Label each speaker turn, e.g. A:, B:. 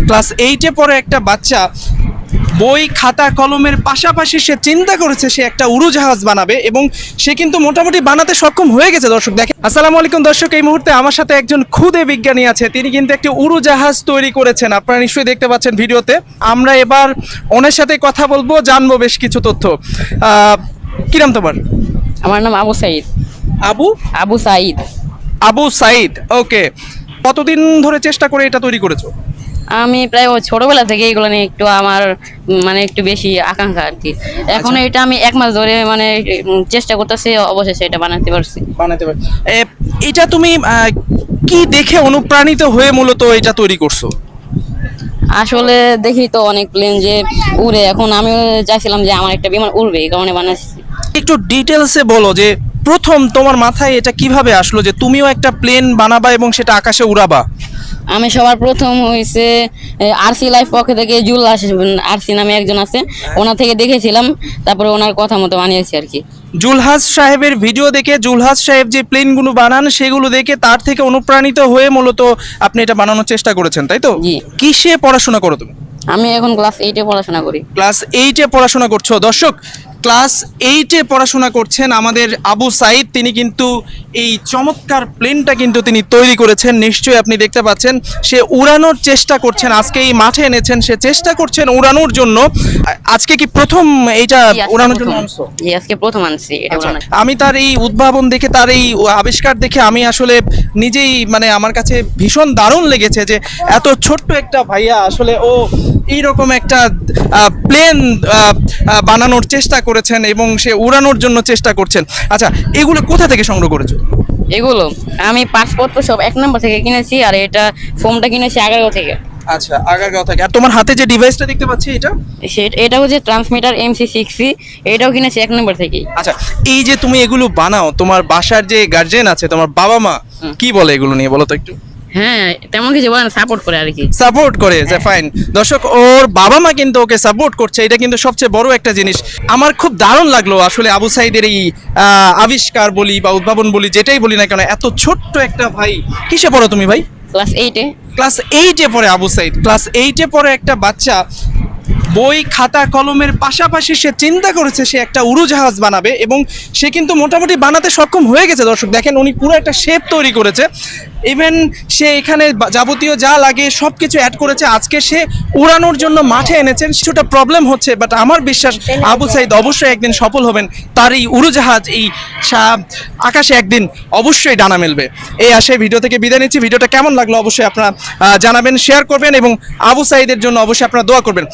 A: Class 8-এ পড়ে একটা বাচ্চা বই খাতা কলমের পাশাপাশি সে চিন্তা করেছে সে একটা উড়োজাহাজ বানাবে এবং সে কিন্তু মোটামুটি বানাতে সক্ষম হয়ে গেছে। দর্শক দেখেন, আসসালামু আলাইকুম দর্শক, এই মুহূর্তে আমার সাথে একজন ক্ষুদে বিজ্ঞানী আছে, তিনি কিন্তু একটি উড়োজাহাজ তৈরি করেছেন, আপনারা নিশ্চয়ই দেখতে পাচ্ছেন ভিডিওতে। আমরা এবার ওনার সাথে কথা বলবো, জানবো বেশ কিছু তথ্য। কি নাম তোমার?
B: আমার নাম আবু সাইদ।
A: আবু
B: আবু সাইদ।
A: আবু সাইদ, ওকে। কতদিন ধরে চেষ্টা করে এটা তৈরি করেছো?
B: আমি প্রায় ছোটবেলা থেকে এগুলো নিয়ে একটু আমার মানে একটু বেশি আকাঙ্ক্ষা আর কি। এখন এটা আমি 1 মাস ধরে মানে চেষ্টা করতেছি, অবশেষে এটা বানাতে পারছি।
A: বানাতে পারি। এটা তুমি কি দেখে অনুপ্রাণিত হয়ে মূলত এটা তৈরি করছো?
B: আসলে দেখি তো অনেক প্লেন যে উড়ে, এখন আমি চাইছিলাম যে আমার একটা বিমান উড়বে, এই কারণে বানাচ্ছি।
A: একটু ডিটেলসে বলো যে প্রথম তোমার মাথায় এটা কিভাবে আসলো যে তুমিও একটা প্লেন বানাবা এবং সেটা আকাশে উড়াবা?
B: আমি সবার প্রথম হয়েছে আরসি লাইফ পক্ষ থেকে জুলহাস আরসি নামে একজন আছে, ওনার থেকে দেখেছিলাম, তারপরে ওনার কথা মতো বানিয়েছি আর কি।
A: জুলহাস সাহেবের ভিডিও দেখে, জুলহাস সাহেব যে প্লেনগুলো বানান সেগুলো দেখে তার থেকে অনুপ্রাণিত হয়ে মূলত আপনি এটা বানানোর চেষ্টা করেছেন, তাই তো?
B: জি।
A: কিসে পড়াশোনা করো তুমি?
B: আমি এখন ক্লাস 8-এ পড়াশোনা করি।
A: ক্লাস 8-এ পড়াশোনা করছো। দর্শক, ক্লাস 8-এ পড়াশোনা করছেন আমাদের আবু সাইদ, তিনি কিন্তু এই চমৎকার প্লেনটা কিন্তু তিনি তৈরি করেছেন, নিশ্চয়ই আপনি দেখতে পাচ্ছেন। সে উড়ানোর চেষ্টা করছেন, আজকে এই মাঠে এনেছেন, সে চেষ্টা করছেন উড়ানোর জন্য। আজকে কি প্রথম এইটা উড়ানোর জন্য আনছো?
B: জি, আজকে প্রথম আনছি এটা উড়ানো।
A: আমি তার এই উদ্ভাবন দেখে, তার এই আবিষ্কার দেখে আমি আসলে নিজেই মানে আমার কাছে ভীষণ দারুণ লেগেছে যে এত ছোট্ট একটা ভাইয়া আসলে ও এইরকম একটা প্লেন বানানোর চেষ্টা করেছেন এবং সে উড়ানোর জন্য চেষ্টা করছেন। আচ্ছা, এগুলো কোথা থেকে সংগ্রহ করেছো?
B: এগুলো আমি পাসপোর্ট সব 1 নম্বর থেকে কিনেছি, আর এটা ফোমটা কিনেছি আগারগাঁও থেকে।
A: আচ্ছা, আগারগাঁও থেকে। আর তোমার হাতে যে ডিভাইসটা দেখতে পাচ্ছি এটা?
B: এটা হচ্ছে ট্রান্সমিটার MC6C, এটাও কিনেছি 1 নম্বর থেকেই।
A: আচ্ছা, এই যে তুমি এগুলো বানাও, তোমার বাসার যে গার্জিয়ান আছে, তোমার বাবা মা কি বলে এগুলো নিয়ে, বলো তো একটু।
B: হ্যাঁ, তেমন কিছু বলেন, সাপোর্ট করে আর কি।
A: সাপোর্ট করে, যে ফাইন। দর্শক, ওর বাবা মা কিন্তু ওকে সাপোর্ট করছে, এটা কিন্তু সবচেয়ে বড় একটা জিনিস। আমার খুব দারুণ লাগলো আসলে আবু সাইদের এই আবিষ্কার বলি বা উদ্ভাবন বলি, যেটাই বলি না কেন, এত ছোট্ট একটা ভাই। কিসে পড়ো তুমি ভাই?
B: ক্লাস 8-এ।
A: ক্লাস 8-এ পড়ে আবু সাইদ। ক্লাস 8-এ পড়ে একটা বাচ্চা বই খাতা কলমের পাশাপাশি সে চিন্তা করেছে সে একটা উড়োজাহাজ বানাবে এবং সে কিন্তু মোটামুটি বানাতে সক্ষম হয়ে গেছে। দর্শক দেখেন, উনি পুরো একটা শেপ তৈরি করেছে, ইভেন সে এখানে যাবতীয় যা লাগে সব কিছু অ্যাড করেছে। আজকে সে উড়ানোর জন্য মাঠে এনেছেন, কিছুটা প্রবলেম হচ্ছে, বাট আমার বিশ্বাস আবু সাইদ অবশ্যই একদিন সফল হবেন, তার এই উড়োজাহাজ এই আকাশে একদিন অবশ্যই ডানা মেলবে। এই আশায় ভিডিও থেকে বিদায় নিচ্ছি। ভিডিওটা কেমন লাগলো অবশ্যই আপনারা জানাবেন, শেয়ার করবেন এবং আবু সাইদের জন্য অবশ্যই আপনারা দোয়া করবেন।